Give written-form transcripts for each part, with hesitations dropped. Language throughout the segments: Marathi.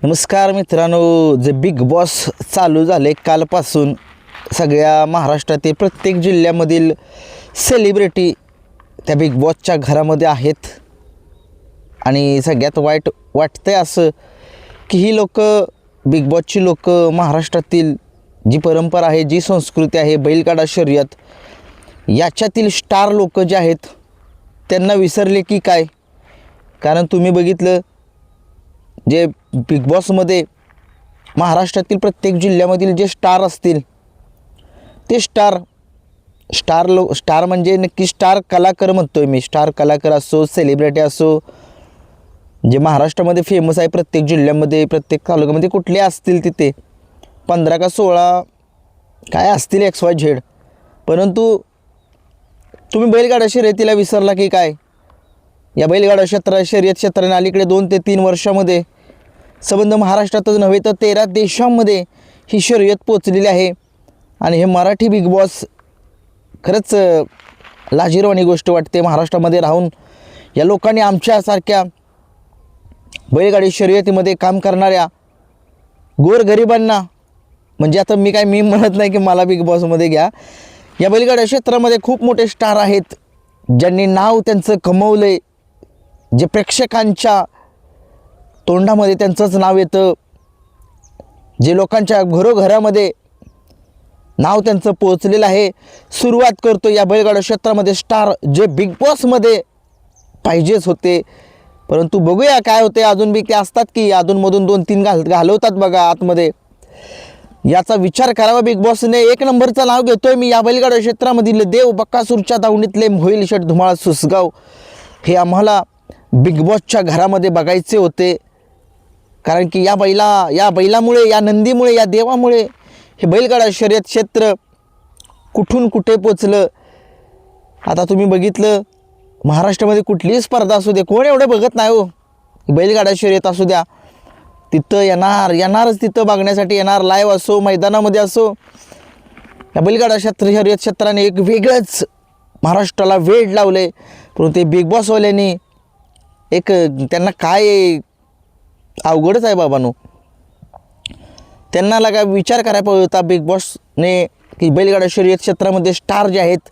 नमस्कार मित्रांनो, जे बिग बॉस चालू झाले कालपासून सगळ्या महाराष्ट्रातील प्रत्येक जिल्ह्यामधील सेलिब्रिटी त्या बिग बॉसच्या घरामध्ये आहेत. आणि सगळ्यात वाईट वाटतंय असं की ही लोक बिग बॉसची लोक महाराष्ट्रातील जी परंपरा आहे, जी संस्कृती आहे, बैलगाडा शर्यत याच्यातील स्टार लोक जे आहेत त्यांना विसरले की काय. कारण तुम्ही बघितलं जे बिग बॉसमध्ये महाराष्ट्रातील प्रत्येक जिल्ह्यामधील जे स्टार असतील ते स्टार म्हणजे नक्की स्टार कलाकार म्हणतोय मी. स्टार कलाकार असो, सेलिब्रिटी असो, जे महाराष्ट्रामध्ये फेमस आहे, प्रत्येक जिल्ह्यामध्ये प्रत्येक तालुक्यामध्ये कुठले असतील तिथे 15 का 16 काय असतील XYZ. परंतु तुम्ही बैलगाडा शर्यतीला विसरला की काय. या बैलगाडा शर्यत क्षेत्राने अलीकडे 2 ते 3 वर्षामध्ये संबंध महाराष्ट्रातच नव्हे तर 13 देशांमध्ये ही शर्यत पोचलेली आहे. आणि हे मराठी बिग बॉस खरंच लाजिरवाणी गोष्ट वाटते. महाराष्ट्रामध्ये राहून या लोकांनी आमच्यासारख्या बैलगाडी शर्यतीमध्ये काम करणाऱ्या गोरगरिबांना, म्हणजे आता मी म्हणत नाही की मला बिग बॉसमध्ये घ्या, या बैलगाड्या क्षेत्रामध्ये खूप मोठे स्टार आहेत ज्यांनी नाव त्यांचं कमवलं आहे, जे प्रेक्षकांच्या तोंडामध्ये त्यांचंच नाव येतं, जे लोकांच्या घरोघरामध्ये नाव त्यांचं पोचलेलं आहे. सुरुवात करतो या बैलगाडा क्षेत्रामध्ये स्टार जे बिग बॉसमध्ये पाहिजेच होते. परंतु बघूया काय होते. अजून बी ते असतात की अधूनमधून 2-3 घालवतात बघा आतमध्ये. याचा विचार करावा बिग बॉसने. 1 नंबरचं नाव घेतोय मी या बैलगाडा क्षेत्रामधील देव बकासूरच्या दावणीतले मोहिल शेठ धुमाळ सुसगाव. हे आम्हाला बिग बॉसच्या घरामध्ये बघायचे होते. कारण की या बैलामुळे, या नंदीमुळे, या देवामुळे हे बैलगाडा शर्यत क्षेत्र कुठून कुठे पोचलं. आता तुम्ही बघितलं महाराष्ट्रामध्ये कुठलीही स्पर्धा असू दे, कोण एवढं बघत नाही हो. बैलगाडा शर्यत असू द्या, तिथं येणारच तिथं बघण्यासाठी येणार. लाईव्ह असो, मैदानामध्ये असो, या बैलगाडा शर्यत क्षेत्राने एक वेगळंच महाराष्ट्राला वेड लावले. परंतु ते बिग बॉसवाल्यांनी एक त्यांना काय अवघडच आहे बाबांनो. त्यांना लागा विचार करायला पाहिजे होता बिग बॉसने की बैलगाडा शर्यत क्षेत्रामध्ये स्टार जे आहेत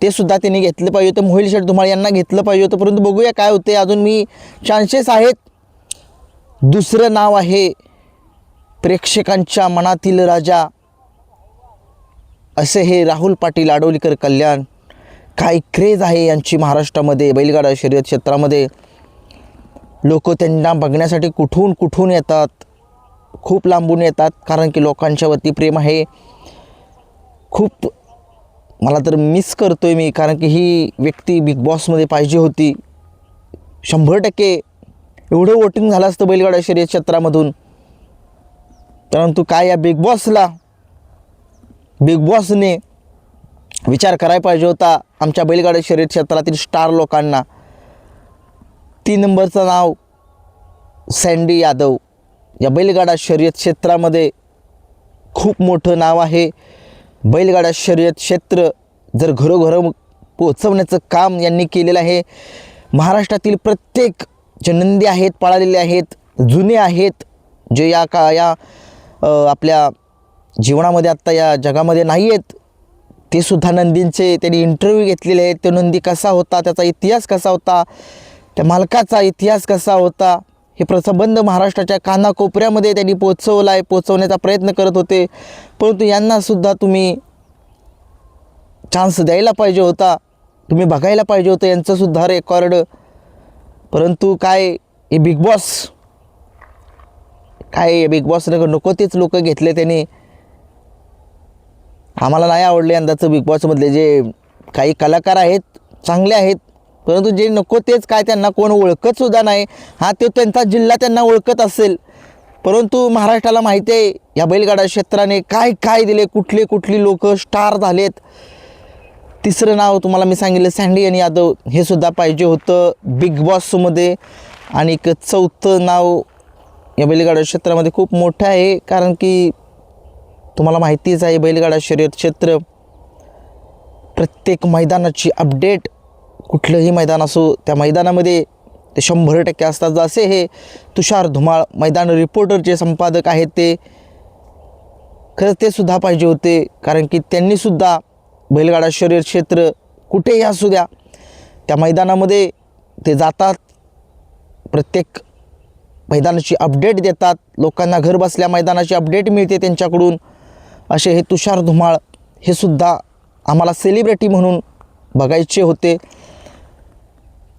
ते सुद्धा त्यांनी घेतलं पाहिजे होतं. मोहिल शेठ धुमाळ यांना घेतलं पाहिजे होतं. परंतु बघूया काय होते. अजून मी चान्सेस आहेत. दुसरं नाव आहे प्रेक्षकांच्या मनातील राजा, असे हे राहुल पाटील आडवलीकर कल्याण. काय क्रेज आहे यांची महाराष्ट्रामध्ये बैलगाडा शर्यत क्षेत्रामध्ये. लोक त्यांना बघण्यासाठी कुठून कुठून येतात, खूप लांबून येतात. कारण की लोकांच्या वरती प्रेम आहे. खूप मला तर मिस करतोय मी. कारण की ही व्यक्ती बिग बॉसमध्ये पाहिजे होती. 100% एवढं वोटिंग झालं असतं बैलगाडा शर्यत क्षेत्रामधून. परंतु काय या बिग बॉसने विचार करायला पाहिजे होता आमच्या बैलगाडा शर्यत क्षेत्रातील स्टार लोकांना. 3 नंबरचं नाव सँडी यादव. या बैलगाडा शर्यत क्षेत्रामध्ये खूप मोठं नाव आहे. बैलगाडा शर्यत क्षेत्र जर घरोघरं पोहोचवण्याचं काम यांनी केलेलं आहे. महाराष्ट्रातील प्रत्येक जे नंदी आहेत, पळालेले आहेत, जुने आहेत, जे या आपल्या जीवनामध्ये आत्ता या जगामध्ये नाही आहेत, ते सुद्धा नंदींचे त्यांनी इंटरव्ह्यू घेतलेले आहेत. तो नंदी कसा होता, त्याचा इतिहास कसा होता, त्या मालकाचा इतिहास कसा होता, हे प्रसंबंध महाराष्ट्राच्या कानाकोपऱ्यामध्ये त्यांनी पोचवण्याचा प्रयत्न करत होते. परंतु यांनासुद्धा तुम्ही चान्स द्यायला पाहिजे होता. तुम्ही बघायला पाहिजे होतं यांचंसुद्धा रेकॉर्ड. परंतु काय हे बिग बॉसने नको तेच लोक घेतले त्यांनी. आम्हाला नाही आवडले यंदाचं बिग बॉसमधले जे काही कलाकार आहेत, चांगले आहेत. परंतु जे नको तेच काय, त्यांना कोण ओळखतसुद्धा नाही. हा ते त्यांचा जिल्हा त्यांना ओळखत असेल. परंतु महाराष्ट्राला माहिती आहे या बैलगाडा क्षेत्राने काय काय दिले, कुठली लोक स्टार झालेत. तिसरं नाव तुम्हाला मी सांगितलं सँडी आणि यादव, हे सुद्धा पाहिजे होतं बिग बॉसमध्ये. आणि 4थं नाव या बैलगाडा क्षेत्रामध्ये खूप मोठं आहे. कारण की तुम्हाला माहितीच आहे बैलगाडा शर्यत क्षेत्र प्रत्येक मैदानाची अपडेट, कुठलंही मैदान असो त्या मैदानामध्ये ते 100% असतात. जसे हे तुषार धुमाळ मैदान रिपोर्टरचे संपादक आहेत, ते खरंच ते सुद्धा पाहिजे होते, कारण की त्यांनीसुद्धा बैलगाडा शर्यत क्षेत्र कुठेही असू द्या त्या मैदानामध्ये ते जातात, प्रत्येक मैदानाची अपडेट देतात, लोकांना घर बसल्या मैदानाची अपडेट मिळते त्यांच्याकडून. असे हे तुषार धुमाळ हे सुद्धा आम्हाला सेलिब्रिटी म्हणून बघायचे होते.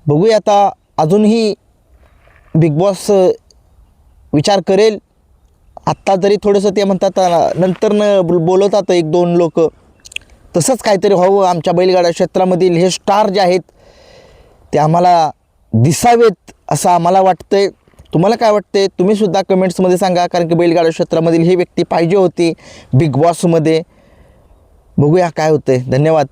बघूया आता, अजूनही बिग बॉस विचार करेल. आत्ता जरी थोडंसं ते म्हणतात नंतर बोलवतात 1-2 लोक, तसंच काहीतरी व्हावं आमच्या बैलगाडा क्षेत्रामधील हे स्टार जे आहेत ते आम्हाला दिसावेत असं आम्हाला वाटतंय. तुम्हाला काय वाटते तुम्हीसुद्धा कमेंट्समध्ये सांगा, कारण की बैलगाडा क्षेत्रामधील ही व्यक्ती पाहिजे होती बिग बॉसमध्ये. बघूया काय होतं आहे. धन्यवाद.